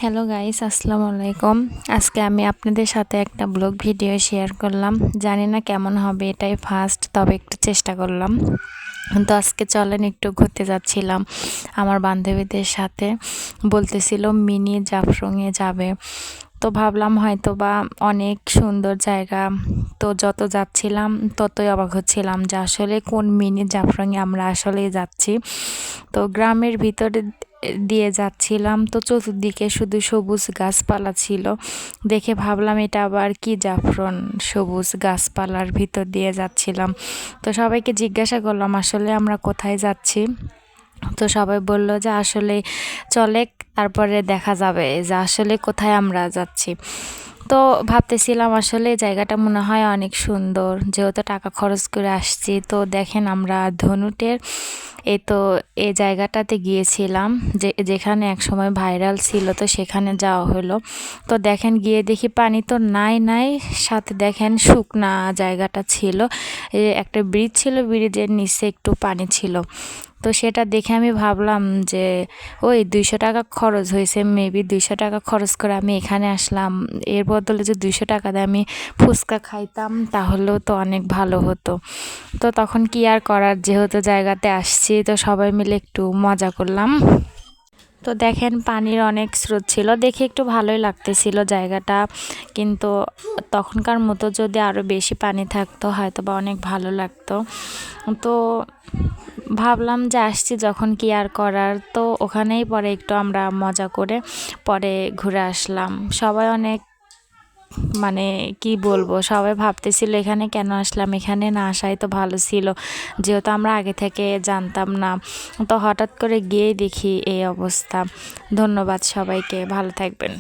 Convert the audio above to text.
Hello guys, আসসালামু আলাইকুম। আজকে আমি আপনাদের সাথে একটা ব্লগ ভিডিও শেয়ার করলাম। জানি না কেমন হবে, এটাই ফার্স্ট, তবে একটু চেষ্টা করলাম। তো আজকে চলেন একটু ঘুরতে যাচ্ছিলাম আমার বান্ধবীদের সাথে। বলতেছিল মিনি জাফলংয়ে যাবে। তো ভাবলাম হয়তো বা অনেক সুন্দর জায়গা। তো যত যাচ্ছিলাম ততই অবাক হচ্ছিলাম যে আসলে কোন মিনি জাফলংয়ে আমরা আসলে যাচ্ছি। তো গ্রামের ভিতরে দিয়ে যাচ্ছিলাম, তো চতুর্দিকে শুধু সবুজ গাছপালা ছিল। দেখে ভাবলাম এটা আবার কি জাফলং, সবুজ গাছপালার ভিতর দিয়ে যাচ্ছিলাম। তো সবাইকে জিজ্ঞাসা করলাম আসলে আমরা কোথায় যাচ্ছি। তো সবাই বলল যে আসলে চলে, তারপরে দেখা যাবে যে আসলে কোথায় আমরা যাচ্ছি। তো ভাবতেছিলাম আসলে জায়গাটা মনে হয় অনেক সুন্দর, যেহেতু টাকা খরচ করে আসছি। তো দেখেন আমরা ধনুটের এই জায়গাটাতে গিয়েছিলাম, যেখানে এক সময় ভাইরাল ছিল, তো সেখানে যাওয়া হলো। তো দেখেন গিয়ে দেখি পানি তো নাই, সাথে দেখেন শুকনা জায়গাটা ছিল। একটা ব্রিজ ছিল, ব্রিজের নিচে একটু পানি ছিল। তো সেটা দেখে আমি ভাবলাম যে ওই 200 টাকা খরচ হয়েছে, মেবি 200 টাকা খরচ করে আমি এখানে আসলাম। এর বদলে যে 200 টাকা দিয়ে আমি ফুচকা খাইতাম তাহলেও তো অনেক ভালো হতো। তো তখন কি আর করার, যেহেতু জায়গাতে আসছি তো সবাই মিলে একটু মজা করলাম। তো দেখেন পানির অনেক স্রোত ছিল, দেখে একটু ভালোই লাগতেছিল জায়গাটা। কিন্তু তখনকার মতো যদি আরও বেশি পানি থাকতো হয়তো বা অনেক ভালো লাগতো। তো ভাবলাম যে আসছি যখন কি আর করার, তো ওখানেই পরে একটু আমরা মজা করে পরে ঘুরে আসলাম। সবাই অনেক মানে কি বলবো, সবাই ভাবতেছিল এখানে কেন আসলাম, এখানে না আসাই তো ভালো ছিল, যেহেতু আমরা আগে থেকে জানতাম না। তো হঠাৎ করে গিয়ে দেখি এই অবস্থা। ধন্যবাদ সবাইকে, ভালো থাকবেন।